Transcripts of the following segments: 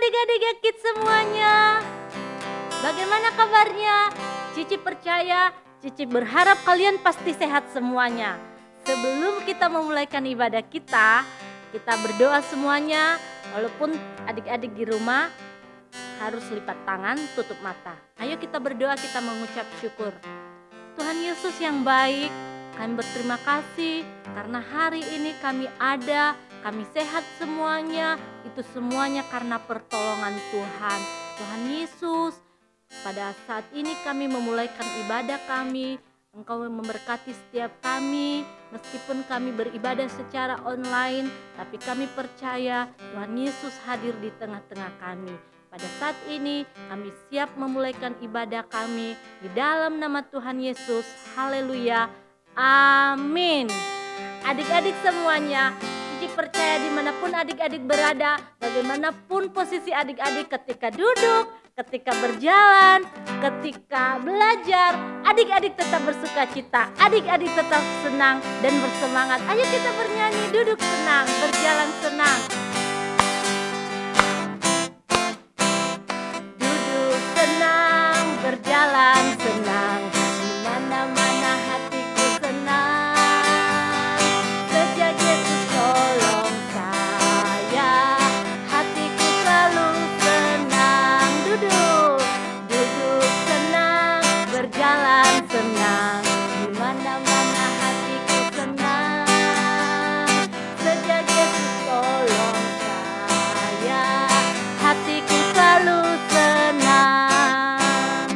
adik-adik Yakit semuanya. Bagaimana kabarnya? Cici percaya, Cici berharap kalian pasti sehat semuanya. Sebelum kita memulaikan ibadah kita berdoa semuanya. Walaupun adik-adik di rumah harus lipat tangan, tutup mata. Ayo kita berdoa, kita mengucap syukur. Tuhan Yesus yang baik, kami berterima kasih karena hari ini kami ada, kami sehat semuanya. Itu semuanya karena pertolongan Tuhan. Tuhan Yesus, pada saat ini kami memulaikan ibadah kami. Engkau memberkati setiap kami, meskipun kami beribadah secara online, tapi kami percaya Tuhan Yesus hadir di tengah-tengah kami. Pada saat ini kami siap memulaikan ibadah kami di dalam nama Tuhan Yesus. Haleluya. Amin. Adik-adik semuanya, Cici percaya dimanapun adik-adik berada, bagaimanapun posisi adik-adik ketika duduk, ketika berjalan, ketika belajar, adik-adik tetap bersuka cita, adik-adik tetap senang dan bersemangat. Ayo kita bernyanyi, duduk senang, berjalan senang. Duduk senang, berjalan senang, di mana-mana hatiku senang. Sejak Yesus tolong saya, hatiku selalu senang. Duduk senang, berjalan senang, di mana-mana hatiku senang. Sejak Yesus tolong saya, hatiku selalu senang.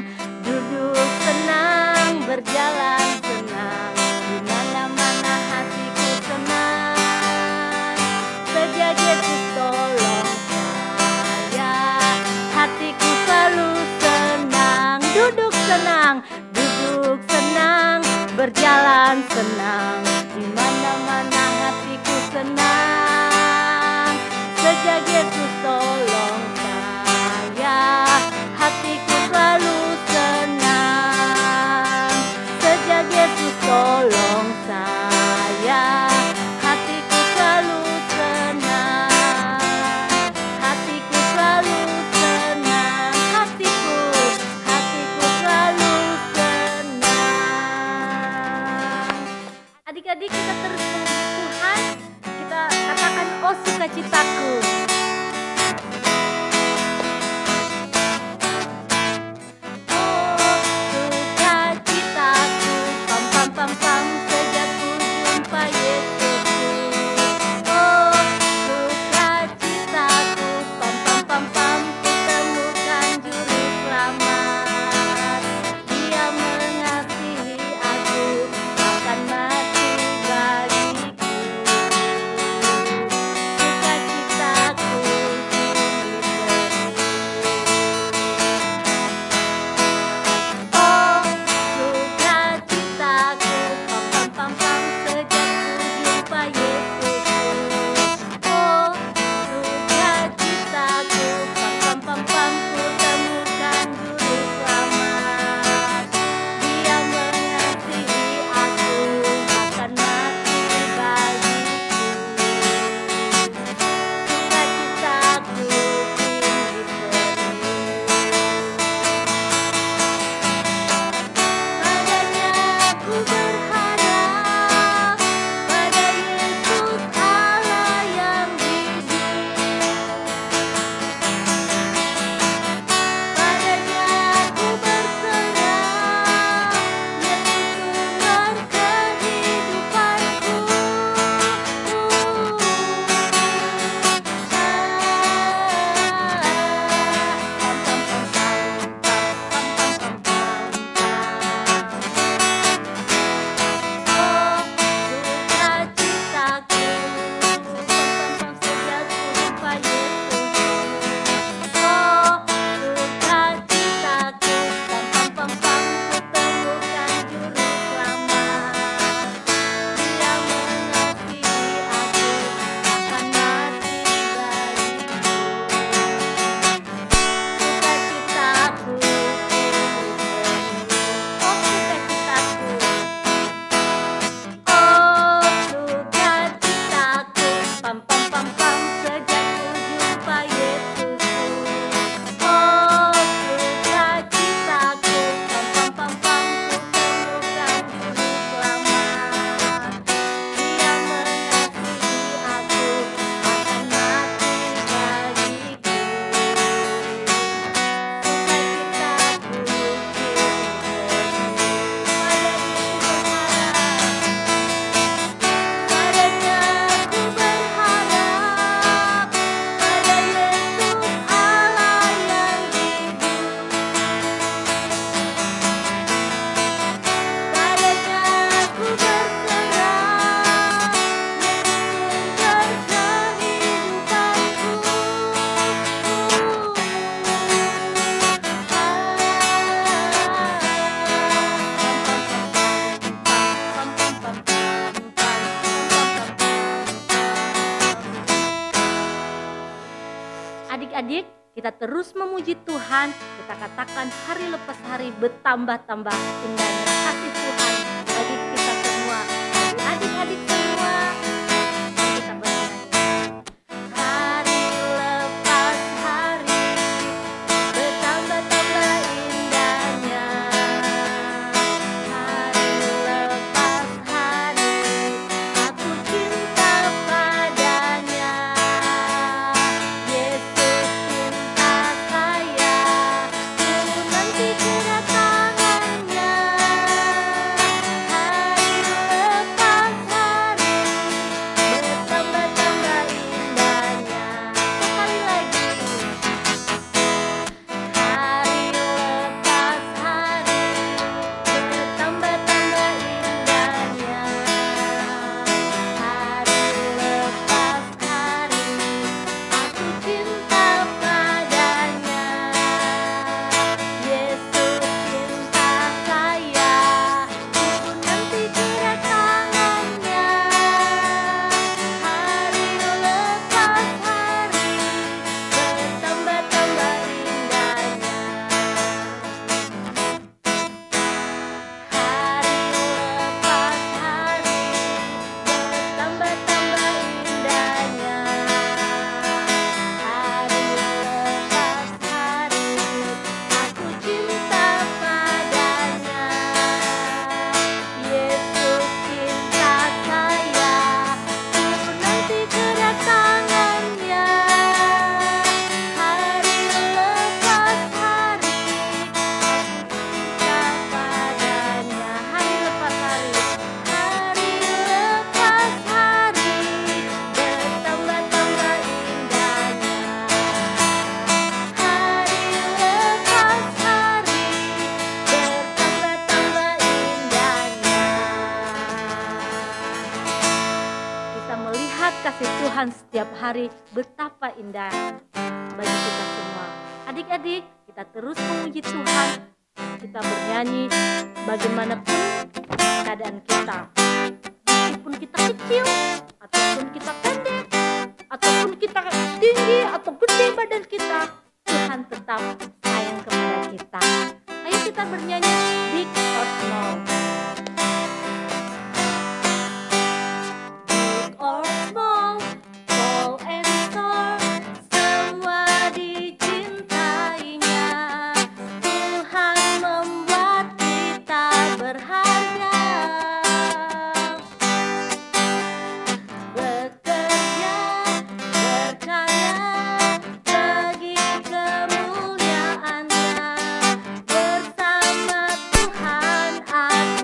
Duduk senang, berjalan senang, di mana-mana hatiku senang. Sejak Yesus tolong saya, hatiku selalu senang. Duduk senang, berjalan senang, di mana-mana hatiku senang. Sejak Yesus tolong saya, hatiku selalu senang. Sejak Yesus tolong saya, hatiku selalu senang. Hatiku selalu senang, hatiku selalu senang. Adik-adik kita terus memuji Tuhan, kita katakan oh sukacitaku. Oh sukacitaku, pam pam pam pam, sejak ku jumpa Yesusku. Oh sukacitaku, pam pam pam pam, ku temukan juru selamat. Dia mengasihi aku, akan mati bagiku. Sukacita Adik-adik, kita terus memuji Tuhan. Kita katakan hari lepas hari bertambah-tambah indahnya kasih Tuhan bagi kita semua. Bagi adik-adik semua, mari kita bernyanyi. Hari lepas hari bertambah-tambah indahnya. Hari lepas hari aku cinta padanya. Yesus cinta saya, ku nanti kedatangannya. Hari lepas hari bertambah-tambah indahnya. Sekali lagi. Hari lepas hari bertambah-tambah indahnya. Hari lepas hari aku cinta padanya. Yesus cinta saya, ku nanti kedatangannya. Hari lepas hari bertambah-tambah indahnya. Hari lepas hari bertambah-tambah indahnya. Hari lepas hari aku cinta padanya. Yesus cinta saya, ku nanti kedatangannya. Hari lepas hari aku cinta padanya. Hari lepas hari, hari lepas hari bertambah-tambah indahnya. Hari lepas hari bertambah-tambah indahnya. Kita melihat kasih Tuhan setiap hari betapa indah bagi kita semua. Adik-adik, kita terus memuji Tuhan. Kita bernyanyi bagaimanapun keadaan kita. Meskipun kita kecil, ataupun kita pendek, ataupun kita tinggi atau gede badan kita, Tuhan tetap sayang kepada kita. Ayo kita bernyanyi big or small. Big or small, tall and short, semua dicintainya. Tuhan membuat kita berharga. Bekerja, berkarya bagi kemuliaan-Nya. Bersama Tuhan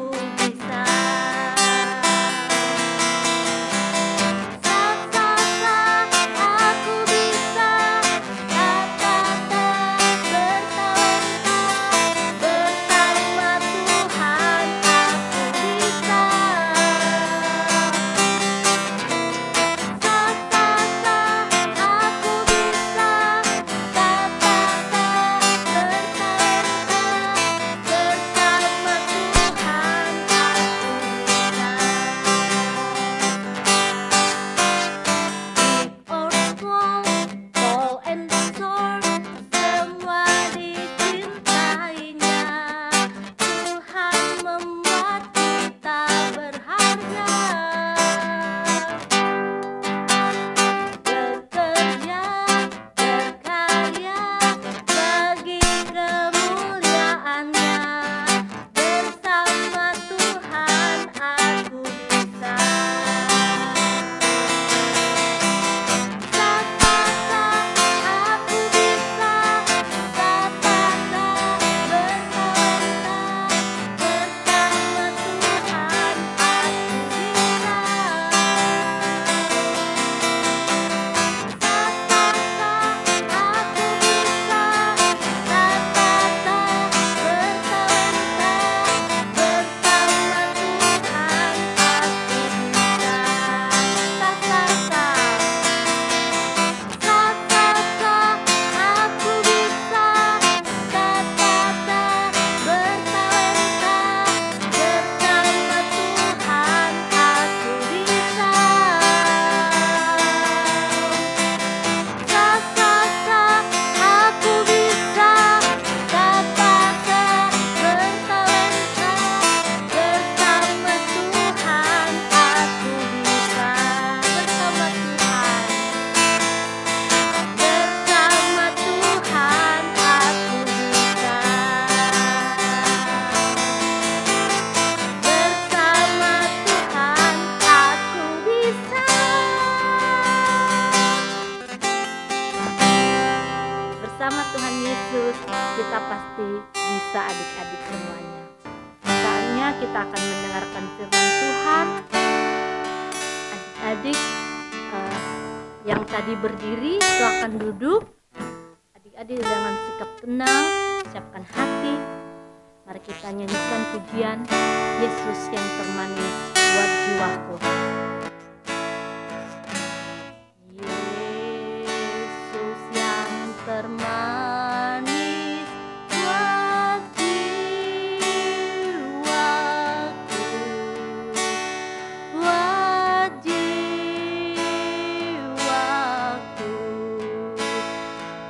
adik-adik yang tadi berdiri silakan duduk. Adik-adik dengan sikap tenang, siapkan hati. Mari kita nyanyikan pujian Yesus yang termanis buat jiwaku. Yesus yang termanis buat jiwaku, buat jiwaku,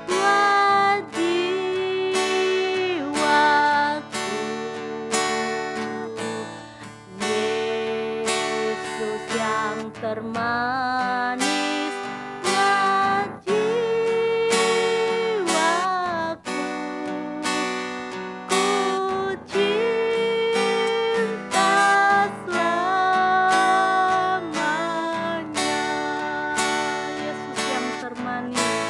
buat jiwaku. Yesus yang termanis buat jiwaku, ku cinta selamanya. Yesus yang termanis,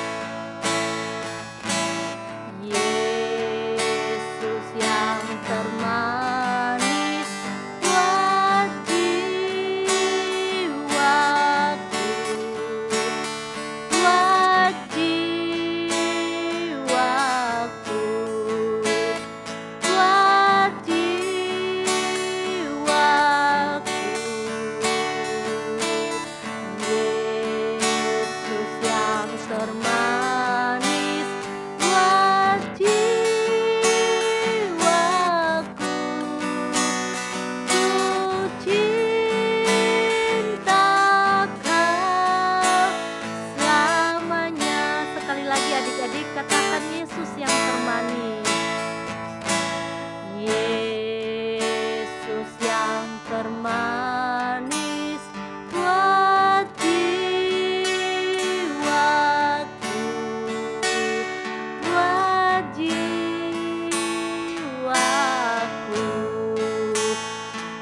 Yesus yang termanis buat jiwaku, buat jiwaku, buat jiwaku. Yesus yang termanis buat jiwaku, ku cinta Kau selamanya. Sekali lagi adik-adik katakan Yesus yang termanis. Yesus yang termanis buat jiwaku, buat jiwaku,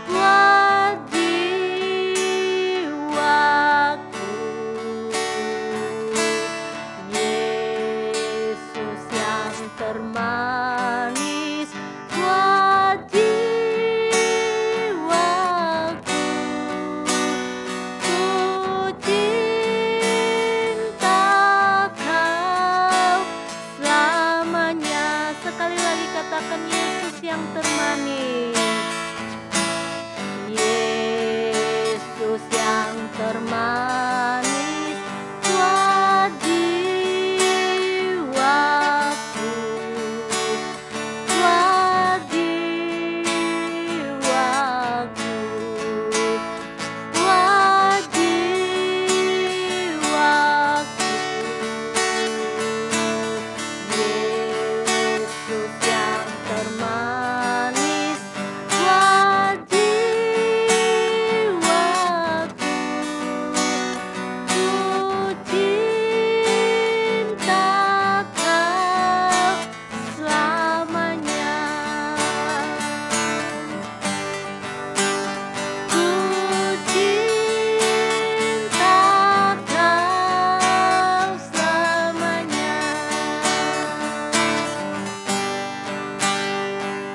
buat jiwaku. Yesus yang termanis buat jiwaku, ku cinta Kau selamanya. Sekali lagi katakan Yesus yang termanis. Yesus yang termanis buat jiwaku, buat jiwaku, buat jiwaku. Yesus yang termanis buat jiwaku, ku cinta Kau selamanya. Ku cinta Kau selamanya.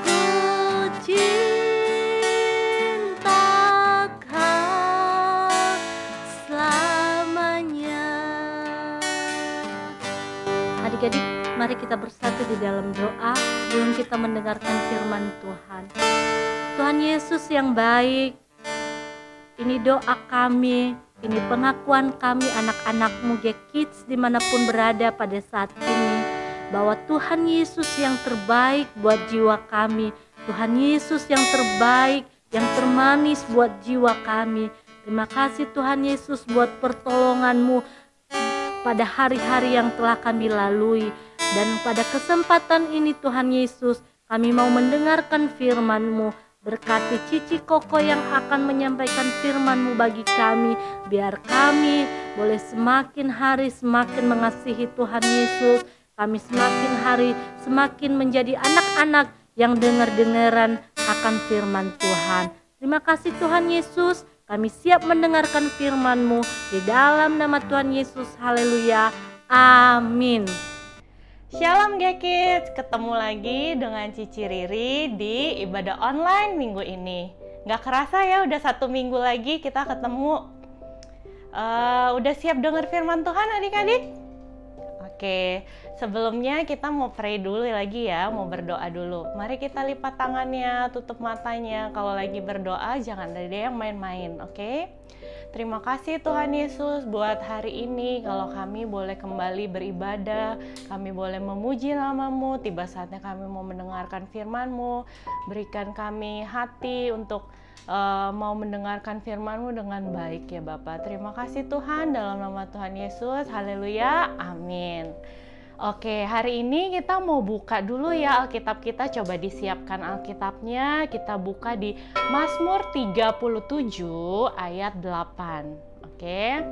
Ku cinta Kau selamanya. Adik-adik, mari kita bersatu di dalam doa sebelum kita mendengarkan firman Tuhan. Tuhan Yesus yang baik, ini doa kami, ini pengakuan kami anak-anak-Mu Kids dimanapun berada pada saat ini, bahwa Tuhan Yesus yang terbaik buat jiwa kami, Tuhan Yesus yang terbaik, yang termanis buat jiwa kami. Terima kasih Tuhan Yesus buat pertolongan-Mu pada hari-hari yang telah kami lalui. Dan pada kesempatan ini Tuhan Yesus, kami mau mendengarkan firman-Mu. Berkati Cici Koko yang akan menyampaikan firman-Mu bagi kami. Biar kami boleh semakin hari semakin mengasihi Tuhan Yesus. Kami semakin hari semakin menjadi anak-anak yang dengar-dengaran akan firman Tuhan. Terima kasih Tuhan Yesus. Kami siap mendengarkan firman-Mu di dalam nama Tuhan Yesus. Haleluya. Amin. Shalom Kids, ketemu lagi dengan Cici Riri di ibadah online minggu ini. Gak kerasa ya udah 1 minggu lagi kita ketemu. Udah siap dengar firman Tuhan adik-adik? Oke, sebelumnya kita mau pray dulu lagi ya, mau berdoa dulu. Mari kita lipat tangannya, tutup matanya. Kalau lagi berdoa jangan ada yang main-main, oke? Terima kasih Tuhan Yesus buat hari ini. Kalau kami boleh kembali beribadah, kami boleh memuji nama-Mu. Tiba saatnya kami mau mendengarkan firman-Mu. Berikan kami hati untuk mau mendengarkan firman-Mu dengan baik ya Bapa. Terima kasih Tuhan, dalam nama Tuhan Yesus. Haleluya, amin. Oke, hari ini kita mau buka dulu ya Alkitab kita. Coba disiapkan Alkitabnya. Kita buka di Mazmur 37 ayat 8. Oke,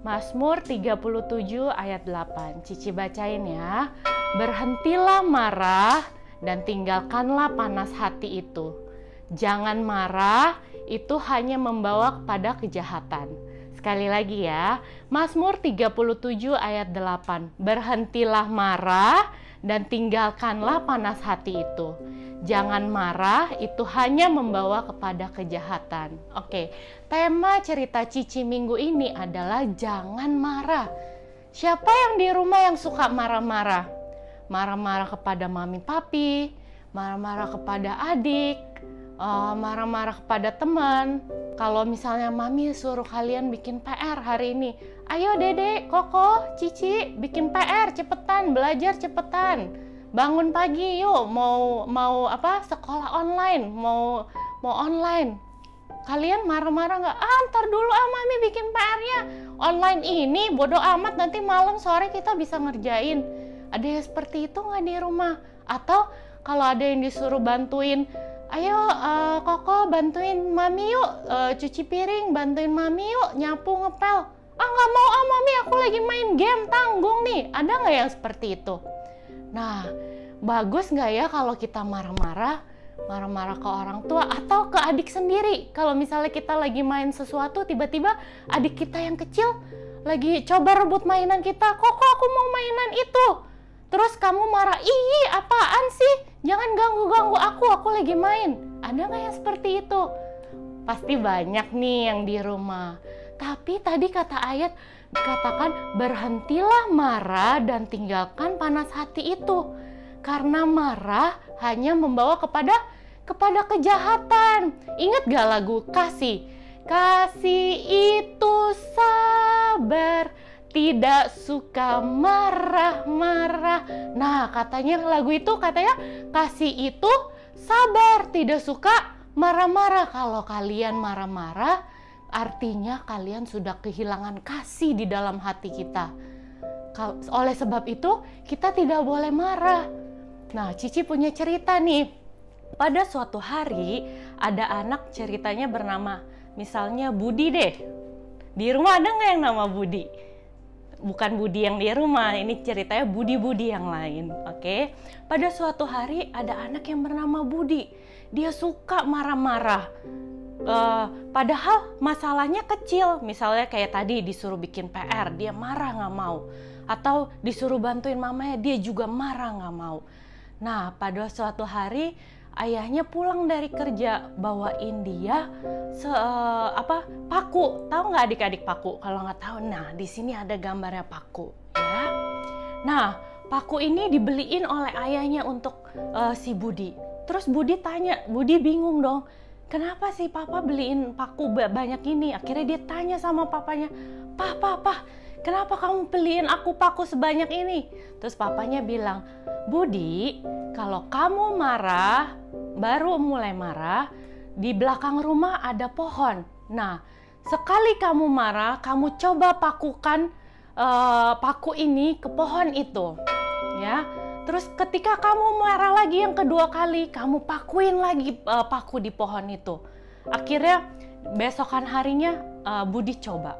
Mazmur 37 ayat 8. Cici bacain ya. Berhentilah marah dan tinggalkanlah panas hati itu. Jangan marah, itu hanya membawa kepada kejahatan. Sekali lagi ya, Mazmur 37 ayat 8. Berhentilah marah dan tinggalkanlah panas hati itu. Jangan marah, itu hanya membawa kepada kejahatan. Oke, tema cerita Cici minggu ini adalah jangan marah. Siapa yang di rumah yang suka marah-marah? Marah-marah kepada mami papi, marah-marah kepada adik, marah-marah kepada teman. Kalau misalnya mami suruh kalian bikin PR hari ini, ayo Dede, Koko, Cici bikin PR cepetan, belajar cepetan, bangun pagi yuk, mau sekolah online, mau online. Kalian marah-marah nggak? Ntar dulu mami bikin PR-nya online ini, bodoh amat, nanti malam sore kita bisa ngerjain. Ada yang seperti itu nggak di rumah? Atau kalau ada yang disuruh bantuin, ayo Koko bantuin mami yuk, cuci piring, bantuin mami yuk, nyapu, ngepel. Nggak mau mami, aku lagi main game, tanggung nih. Ada nggak yang seperti itu? Nah, bagus nggak ya kalau kita marah-marah ke orang tua atau ke adik sendiri? Kalau misalnya kita lagi main sesuatu, tiba-tiba adik kita yang kecil lagi coba rebut mainan kita, Koko aku mau mainan itu. Terus kamu marah, ih apaan sih? Jangan ganggu-ganggu aku lagi main. Ada nggak yang seperti itu? Pasti banyak nih yang di rumah. Tapi tadi kata ayat dikatakan berhentilah marah dan tinggalkan panas hati itu. Karena marah hanya membawa kepada kejahatan. Ingat gak lagu Kasih? Kasih itu sabar, tidak suka marah-marah. Nah, katanya lagu itu katanya kasih itu sabar, tidak suka marah-marah. Kalau kalian marah-marah, artinya kalian sudah kehilangan kasih di dalam hati kita. Oleh sebab itu, kita tidak boleh marah. Nah, Cici punya cerita nih. Pada suatu hari, ada anak ceritanya bernama, misalnya Budi deh. Di rumah ada nggak yang nama Budi? Bukan Budi yang di rumah, ini ceritanya Budi-Budi yang lain, oke? Pada suatu hari ada anak yang bernama Budi. Dia suka marah-marah. Padahal masalahnya kecil, misalnya kayak tadi disuruh bikin PR, dia marah nggak mau. Atau disuruh bantuin mamanya, dia juga marah nggak mau. Nah, pada suatu hari ayahnya pulang dari kerja, bawain dia paku. Tahu nggak adik-adik paku? Kalau nggak tahu, nah di sini ada gambarnya paku, ya. Nah, paku ini dibeliin oleh ayahnya untuk si Budi. Terus Budi tanya, Budi bingung dong, kenapa sih papa beliin paku banyak ini? Akhirnya dia tanya sama papanya, Papa, kenapa kamu beliin aku paku sebanyak ini? Terus papanya bilang, Budi, kalau kamu marah, baru mulai marah, di belakang rumah ada pohon. Nah, sekali kamu marah, kamu coba pakukan paku ini ke pohon itu, ya. Terus ketika kamu marah lagi yang kedua kali, kamu pakuin lagi paku di pohon itu. Akhirnya besokan harinya Budi coba.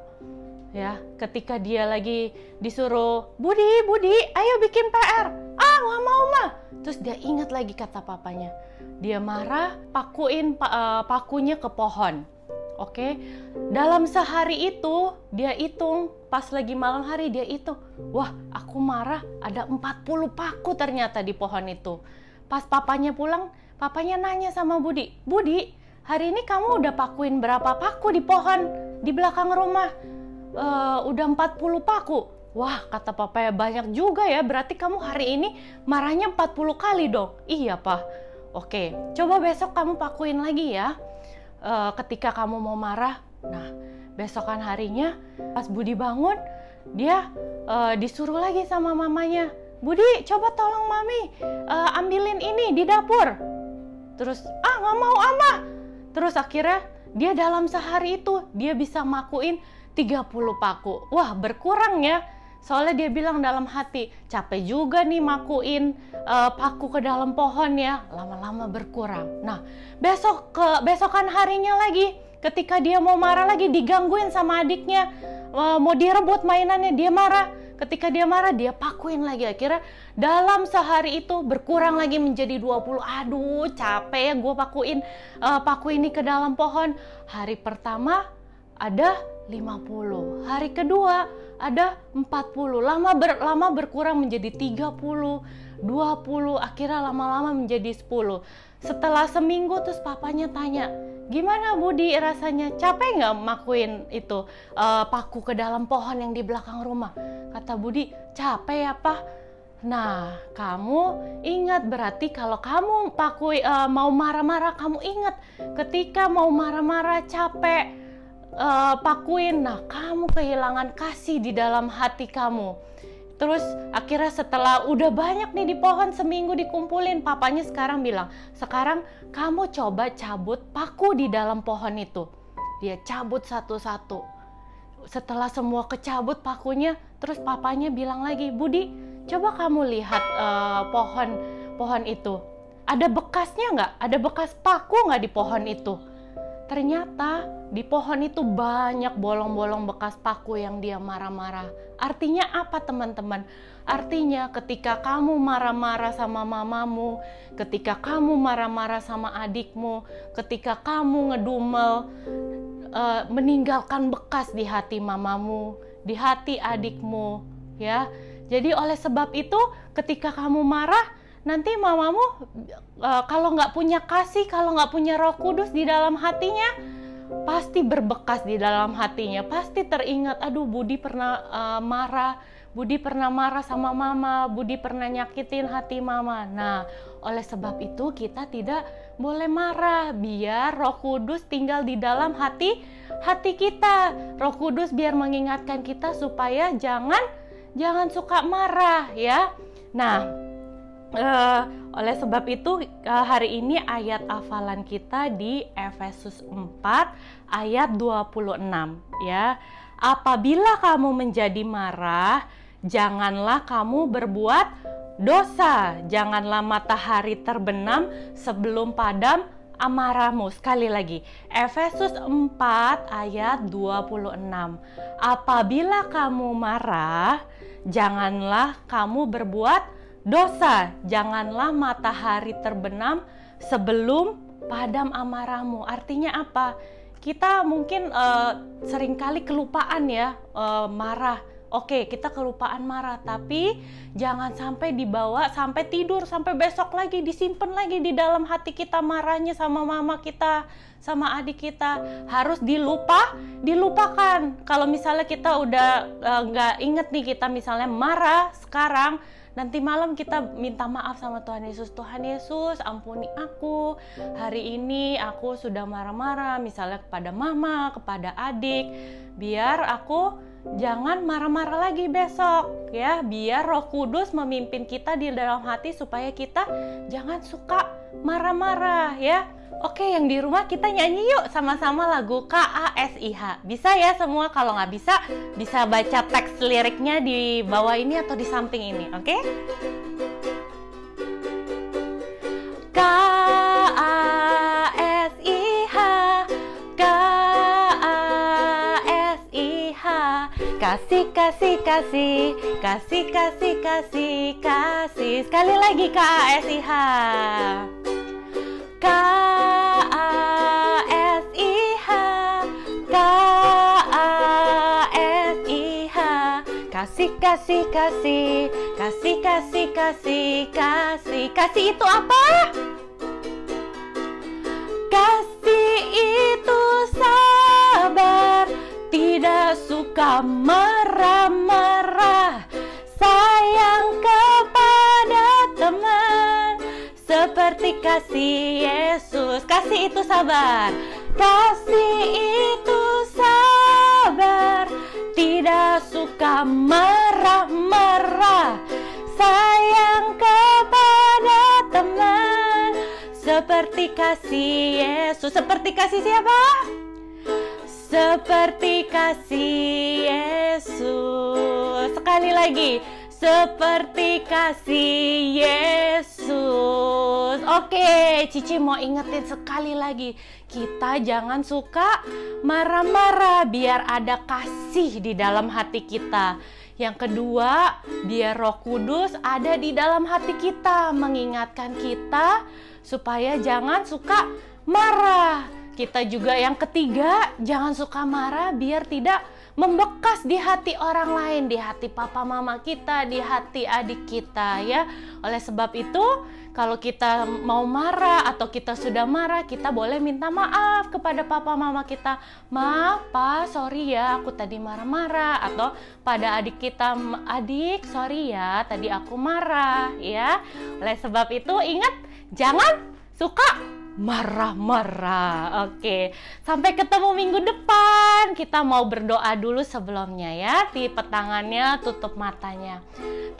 Ya, ketika dia lagi disuruh, Budi, ayo bikin PR. Nggak mau mah. Terus dia ingat lagi kata papanya. Dia marah, pakuin pakunya ke pohon. Oke, dalam sehari itu dia hitung, pas lagi malam hari dia hitung. Wah, aku marah, ada 40 paku ternyata di pohon itu. Pas papanya pulang, papanya nanya sama Budi, Budi, hari ini kamu udah pakuin berapa paku di pohon di belakang rumah? udah 40 paku. Wah, kata papa, ya banyak juga ya, berarti kamu hari ini marahnya 40 kali dong. Iya, Pak. Oke, coba besok kamu pakuin lagi ya. Ketika kamu mau marah. Nah, besokan harinya pas Budi bangun, dia disuruh lagi sama mamanya. Budi, coba tolong mami ambilin ini di dapur. Terus, nggak mau ama. Terus akhirnya dia dalam sehari itu dia bisa makuin 30 paku. Wah, berkurang ya. Soalnya dia bilang dalam hati, capek juga nih makuin paku ke dalam pohon ya. Lama-lama berkurang. Nah, besokan harinya lagi, ketika dia mau marah lagi, digangguin sama adiknya, mau direbut mainannya, dia marah. Ketika dia marah, dia pakuin lagi. Akhirnya dalam sehari itu berkurang lagi menjadi 20. Aduh, capek ya gue pakuin paku ini ke dalam pohon. Hari pertama ada 50, hari kedua ada 40, lama berkurang menjadi 30, 20, akhirnya lama-lama menjadi 10. Setelah seminggu terus papanya tanya, gimana Budi rasanya, capek nggak makuin itu paku ke dalam pohon yang di belakang rumah? Kata Budi, capek ya Pak. Nah, kamu ingat berarti kalau kamu mau marah-marah, kamu ingat ketika mau marah-marah capek pakuin, nah kamu kehilangan kasih di dalam hati kamu. Terus akhirnya setelah udah banyak nih di pohon, seminggu dikumpulin, papanya sekarang bilang, sekarang kamu coba cabut paku di dalam pohon itu. Dia cabut satu-satu. Setelah semua kecabut pakunya, terus papanya bilang lagi, Budi, coba kamu lihat pohon itu. Ada bekasnya nggak? Ada bekas paku nggak di pohon itu? Ternyata di pohon itu banyak bolong-bolong bekas paku yang dia marah-marah. Artinya apa teman-teman? Artinya ketika kamu marah-marah sama mamamu, ketika kamu marah-marah sama adikmu, ketika kamu ngedumel, meninggalkan bekas di hati mamamu, di hati adikmu, ya. Jadi oleh sebab itu ketika kamu marah, nanti mamamu kalau nggak punya kasih, kalau nggak punya Roh Kudus di dalam hatinya, pasti berbekas di dalam hatinya, pasti teringat, aduh Budi pernah marah sama mama, Budi pernah nyakitin hati mama. Nah, oleh sebab itu kita tidak boleh marah, biar Roh Kudus tinggal di dalam hati kita. Roh Kudus biar mengingatkan kita supaya jangan suka marah ya. Nah, oleh sebab itu hari ini ayat hafalan kita di Efesus 4 ayat 26 ya. Apabila kamu menjadi marah, janganlah kamu berbuat dosa, janganlah matahari terbenam sebelum padam amarahmu. Sekali lagi, Efesus 4 ayat 26. Apabila kamu marah, janganlah kamu berbuat dosa, janganlah matahari terbenam sebelum padam amarahmu. Artinya apa? Kita mungkin seringkali kelupaan ya marah. Oke, kita kelupaan marah, tapi jangan sampai dibawa sampai tidur, sampai besok lagi disimpan lagi di dalam hati kita marahnya sama mama kita, sama adik kita. Harus dilupakan. Kalau misalnya kita udah nggak inget nih, kita misalnya marah sekarang, nanti malam kita minta maaf sama Tuhan Yesus. Tuhan Yesus, ampuni aku. Hari ini aku sudah marah-marah, misalnya kepada mama, kepada adik. Biar aku jangan marah-marah lagi besok, ya. Biar Roh Kudus memimpin kita di dalam hati supaya kita jangan suka marah-marah, ya. Oke, yang di rumah kita nyanyi yuk sama-sama lagu KASIH. Bisa ya semua? Kalau nggak bisa baca teks liriknya di bawah ini atau di samping ini, oke? KASIH, KASIH, kasih, kasih, kasih, kasih, kasih, kasih, kasih. Sekali lagi KASIH. KASIH, KASIH, kasih, kasih, kasih, kasih, kasih, kasih, kasih. Kasih itu apa? Kasih itu sabar, tidak suka marah-marah, sayang kepada teman, seperti kasih Yesus. Kasih itu sabar, kasih itu sabar, tidak suka marah-marah, sayang kepada teman, seperti kasih Yesus. Seperti kasih siapa? Seperti kasih Yesus. Sekali lagi, seperti kasih Yesus. Oke, Cici mau ingetin sekali lagi, kita jangan suka marah-marah, biar ada kasih di dalam hati kita. Yang kedua, biar Roh Kudus ada di dalam hati kita, mengingatkan kita supaya jangan suka marah. Kita juga yang ketiga, jangan suka marah biar tidak membekas di hati orang lain, di hati papa mama kita, di hati adik kita ya. Oleh sebab itu, kalau kita mau marah atau kita sudah marah, kita boleh minta maaf kepada papa mama kita. Maaf Pak, sorry ya aku tadi marah-marah. Atau pada adik kita, adik sorry ya tadi aku marah ya. Oleh sebab itu ingat, jangan suka marah-marah. Oke, sampai ketemu minggu depan. Kita mau berdoa dulu sebelumnya ya. Lipat tangannya, tutup matanya.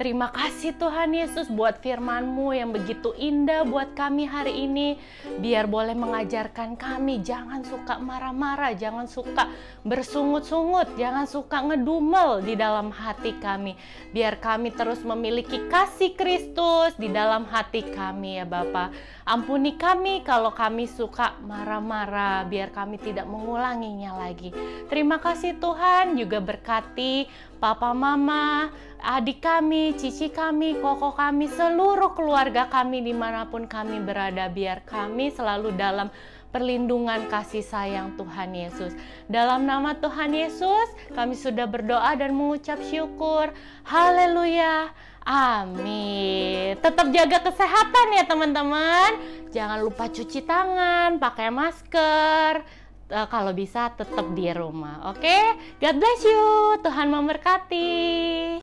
Terima kasih Tuhan Yesus buat firman-Mu yang begitu indah buat kami hari ini. Biar boleh mengajarkan kami jangan suka marah-marah, jangan suka bersungut-sungut, jangan suka ngedumel di dalam hati kami. Biar kami terus memiliki kasih Kristus di dalam hati kami ya Bapa. Ampuni kami kalau kami suka marah-marah, biar kami tidak mengulanginya lagi. Terima kasih Tuhan, juga berkati papa mama, adik kami, cici kami, koko kami, seluruh keluarga kami dimanapun kami berada. Biar kami selalu dalam perlindungan kasih sayang Tuhan Yesus. Dalam nama Tuhan Yesus, kami sudah berdoa dan mengucap syukur. Haleluya. Amin. Tetap jaga kesehatan ya teman-teman. Jangan lupa cuci tangan, pakai masker. Kalau bisa tetap di rumah. Oke? God bless you. Tuhan memberkati.